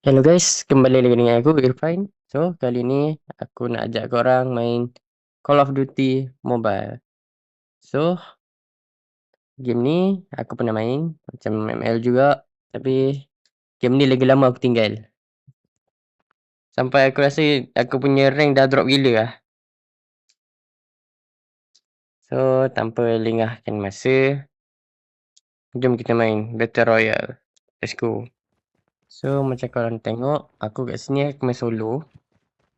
Hello guys, kembali lagi dengan aku Irfan. So, kali ni aku nak ajak korang main Call of Duty Mobile. So, game ni aku pernah main macam ML juga, tapi game ni lagi lama aku tinggal. Sampai aku rasa aku punya rank dah drop gila lah. So, tanpa lengahkan masa, jom kita main Battle Royale. Let's go. So, macam korang tengok, aku kat sini aku main solo.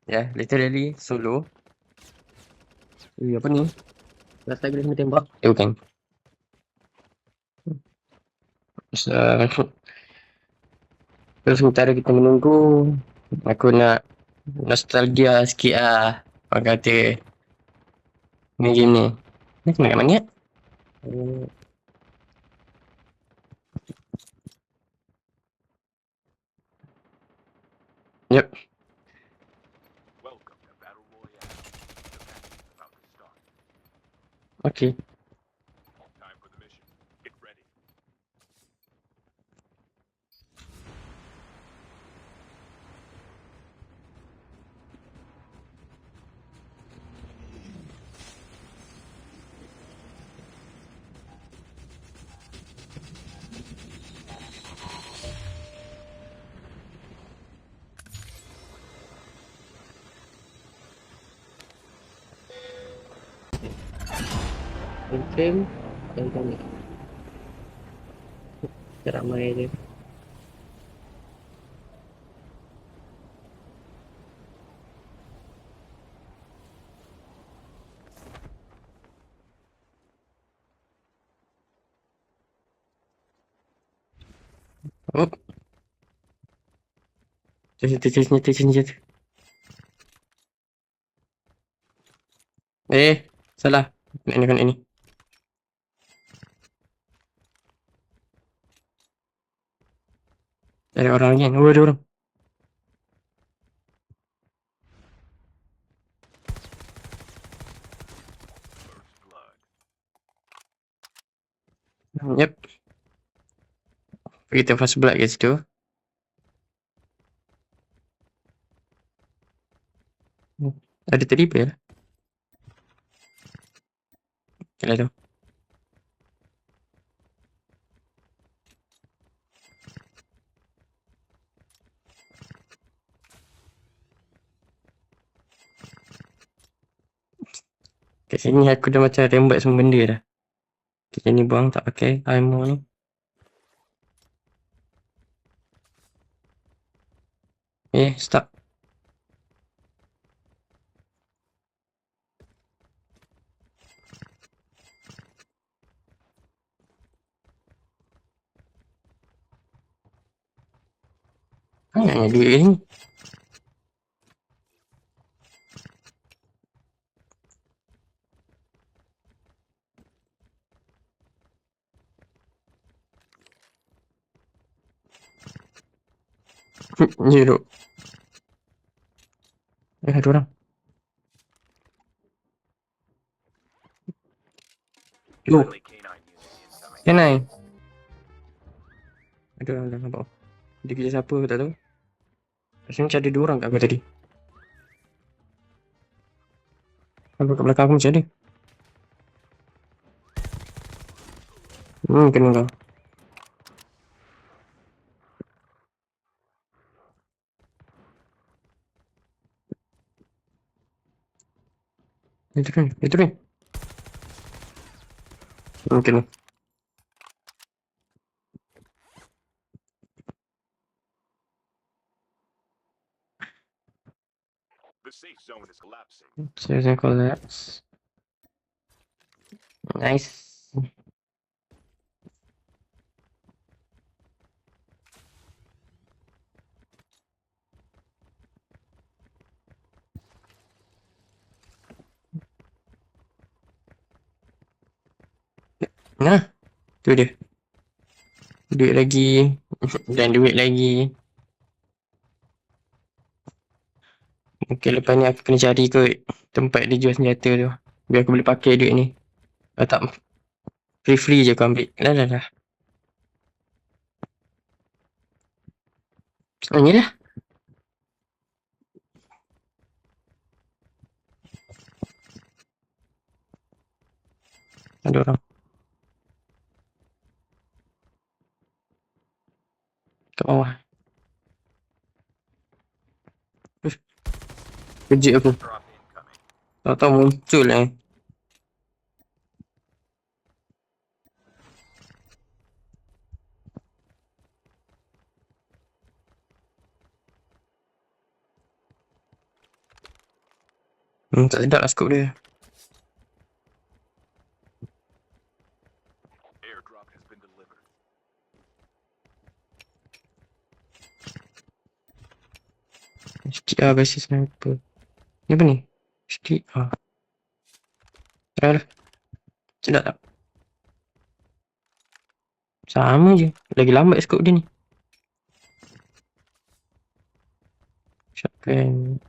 Ya, literally solo. Apa ni? Last time kena tembak. Bukan. So, terus sementara kita menunggu, aku nak nostalgia sikit lah. Orang kata main game ni. Ni aku nak kat mana? Yep. Okay. Confirm. Confirm. Ramai dia. Oh. Senjata. Salah. Nak ni. Ada orang lagi kan? Oh, ada orang. Yep. Kita first blood kat situ. Ada triple. Kena tu. Kat sini aku dah macam rembat semua benda dah. Kita ni buang tak pakai armor ni. Stop. Banyak duit ni. Zero. Ada orang. Oh. Kenai. Ada orang dah nampak. Dia kerja siapa aku tak tahu. Rasanya macam ada 2 orang kat aku tadi. Apa kat belakang aku macam ada. Kena kau. Itu ni. Kena. Saya collapse. Nice. Nah, tu dia. Duit lagi. Dan duit lagi. Mungkin lepas ni aku kena cari kot tempat dia jual senjata tu. Biar aku boleh pakai duit ni. Kalau tak, free je aku ambil. Dah. Ni lah. Ada orang. Kat bawah. Kejut aku. Tahu-tahu muncul tak sedap lah scope dia. Sikit lah basic sniper. Ni apa ni? Sikit. Try lah. Sedap tak? Sama je. Lagi lambat scope dia ni. Shotgun.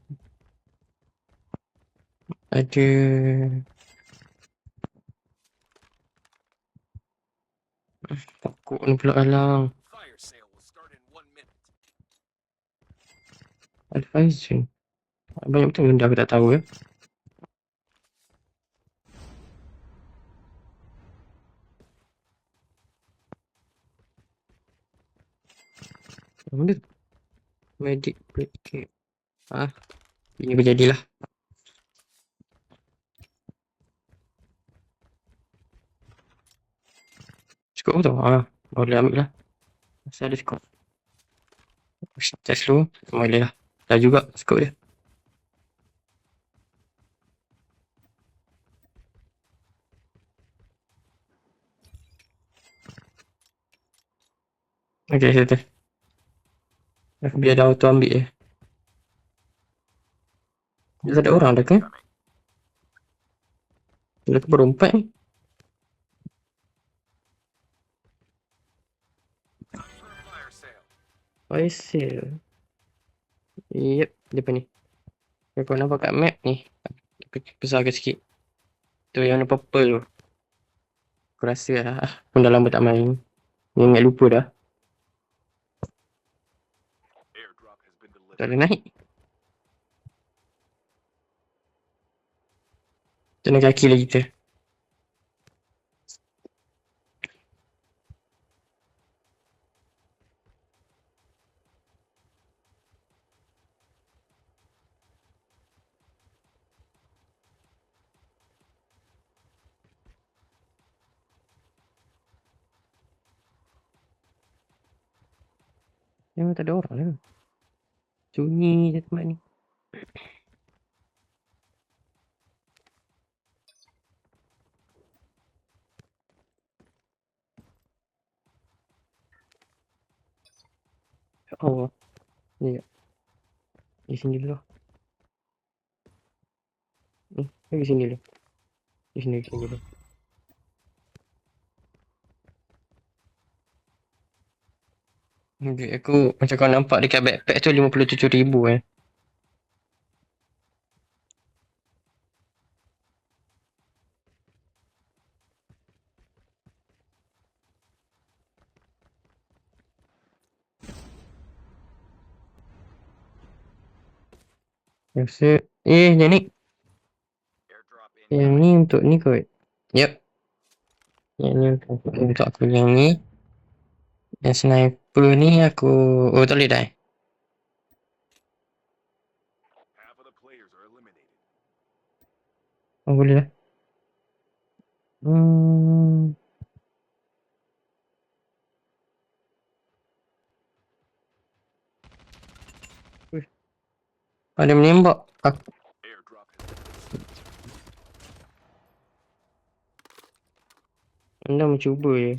Ada. Takut ni pula alang. Advisor. Banyak betul benda aku tak tahu ya. Benda tu. Medic break kit. Ini berjadilah. Cukup tu. Boleh ambil lah. Masih ada cukup. Test dulu. Boleh lah. Dah juga cukup dia. Okay, settle. Biar dah auto ambil je. Dia tak ada orang dah ke? Dia ke berempat ni. Fire sale. Yep, depan ni. Kau nampak kat map ni. Besarkan sikit. Tu yang warna purple tu. Aku rasa lah. Aku dah lama tak main. Ingat lupa dah. Tak ada naik. Kena kaki lagi kita. Memang tak ada orang lah. Sunyi je tempat ni. Oh. Ni. Di sini dulu. Di sini dulu. Di sini dulu. Okay, aku macam kau nampak dekat backpack tu 57,000 Rasa yang ni untuk ni kot. Yep. Yang ni untuk aku yang ni. Yang sniper ni aku tak boleh dah. Boleh dah. Ada menembak aku. Anda mencuba je.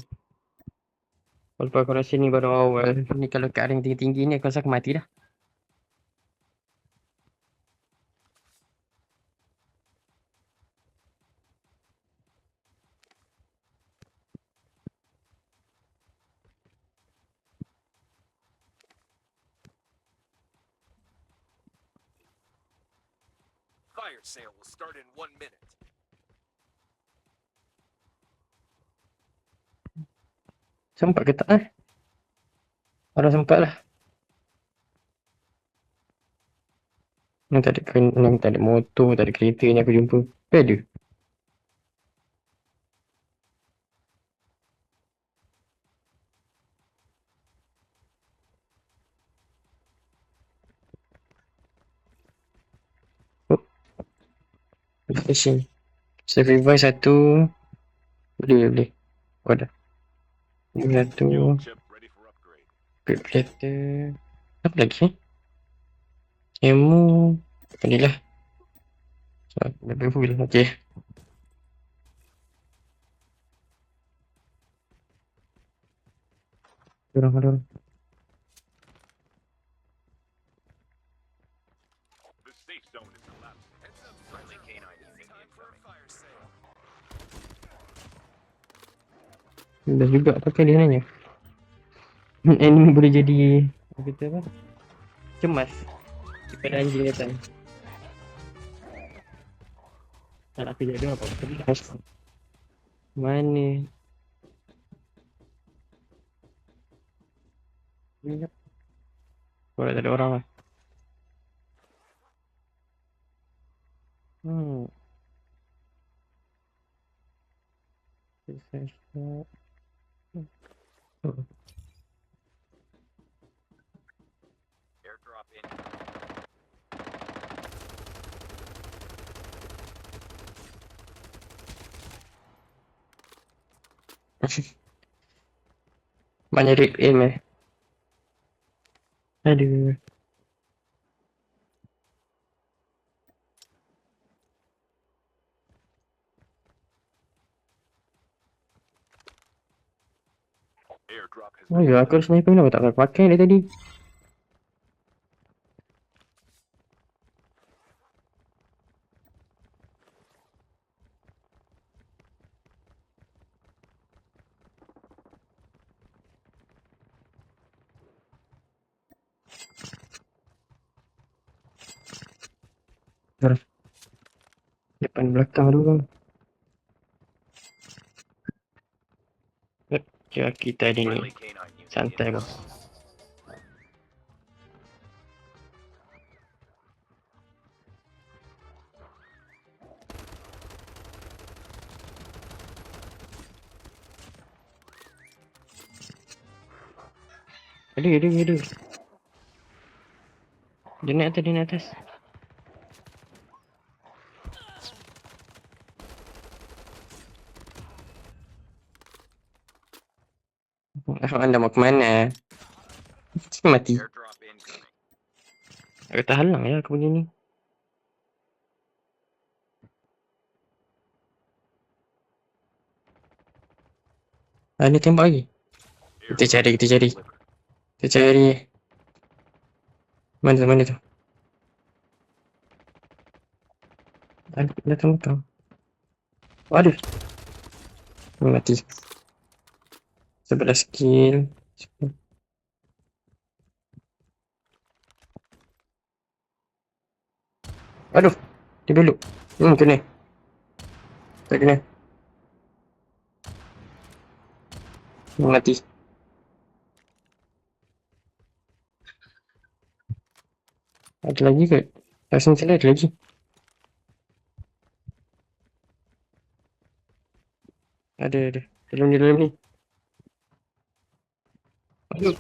Walaupun aku rasa ni baru awal. Ni kalau kat rank tinggi-tinggi ni aku rasa aku mati dah. Fire sale will start in 1 minute. Sempat ke tak Harus sempat lah. Ni tak ada motor, tak ada kereta ni aku jumpa. Ada. Machine. Save revive satu. Boleh. Oh dah. Ini satu. Fuel chip ready for upgrade. Quick platter. Apa lagi? Ammo. Inilah. So, dah full. Okay. Dorang. The safe zone is collapsing. Heads up, friendly canine unit incoming. Fire sale. Dah juga pakai dia sebenarnya. Enemy boleh jadi apa kata apa? Cemas daripada anjing datang. Tak nak kerja dia apa? Mana? Ni tak. Oh, tak ada orang lah. Oh. Airdrop in. Banyak rip aim Aduh. Airdrop has Oh ya, aku ada sniper kenapa tak pakai dari tadi? Depan belakang dulu. Ya, kita ada ni. friendly canine unit Santai bos. incoming. Ada. Dia naik atas. Anda mau ke mana? Mati. Airdrop incoming. Aku tak halang ya aku punya ni. Ni tembak lagi. Kita cari. Delivered. Kita cari. Mana tu? Datang. Aduh. Mati. 11 kill. Aduh. Dia belok. Kena. Tak kena. Mati. Ada lagi ke? Rasa macam ada lagi. Ada. Dalam ni. Aduh.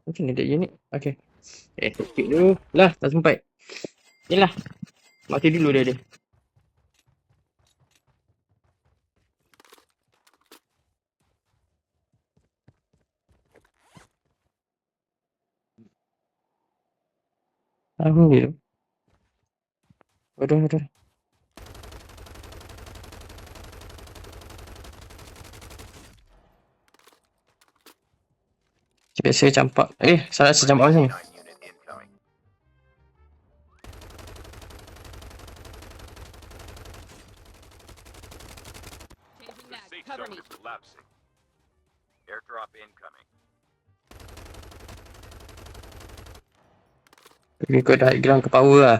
Macam ni dia ni. Okay. Skip dulu. Lah, tak sempat. Yelah. Mati dulu dia. Aku gitu. Waduh. Biasa campak. Salah campak Friendly macam ni. canine unit incoming. Changing The mag. safe Cover zone me. is collapsing. Airdrop incoming. Kau dah hilang ke power lah.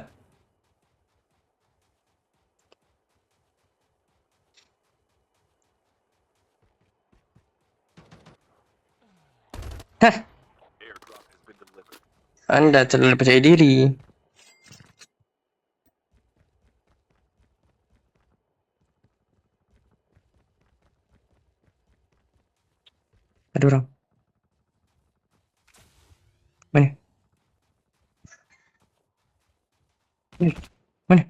Airdrop has been delivered. Anda terlalu percaya diri. Ada orang. Mana? Mana?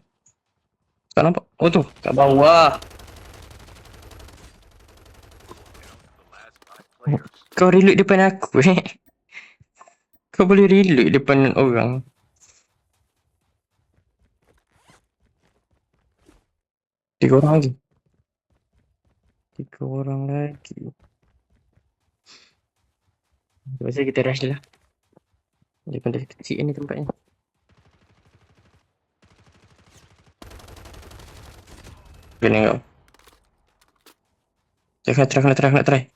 Tak nampak. Oh tu, kat bawah. The last 5 players. Kau reload depan aku Kau boleh reload depan orang. Tiga orang lagi. Lepas kita rush je lah. Dia pun dah kecil ni tempatnya. Kena kau. Kena try.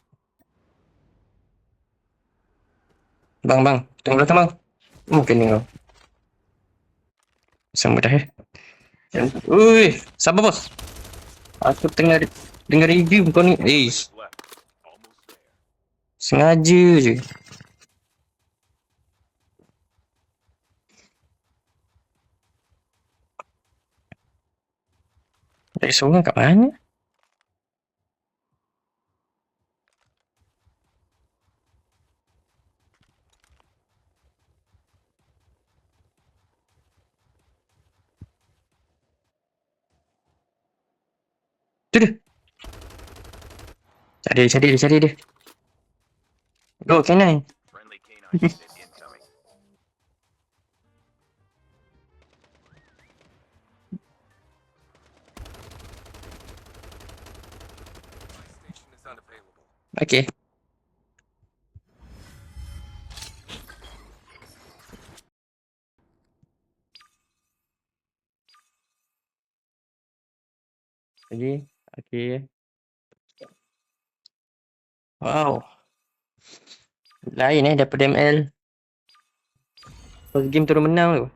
Bang. Tengok belakang bang. Kena kau. Sama dah Ui, sabar bos. Aku tengah dengar review kau ni. Left. Almost there. Sengaja je. Dari seorang kat mana? Tu dia. Cari dia. Go, K9. Friendly canine unit incoming. My station is unavailable. Okay. Lagi. Okay. Wow. Lain daripada ML. First game turun menang tu.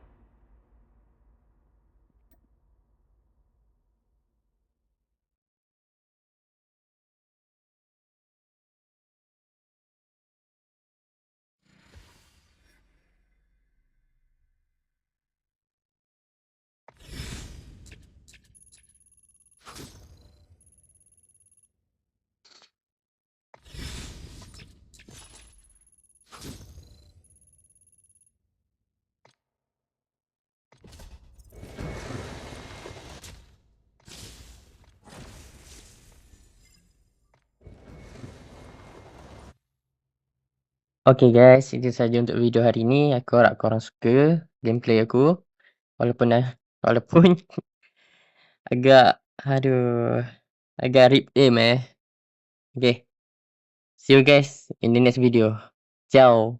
Okay guys, itu saja untuk video hari ni. Aku harap korang suka gameplay aku. Walaupun agak rip aim Okay. See you guys in the next video. Ciao.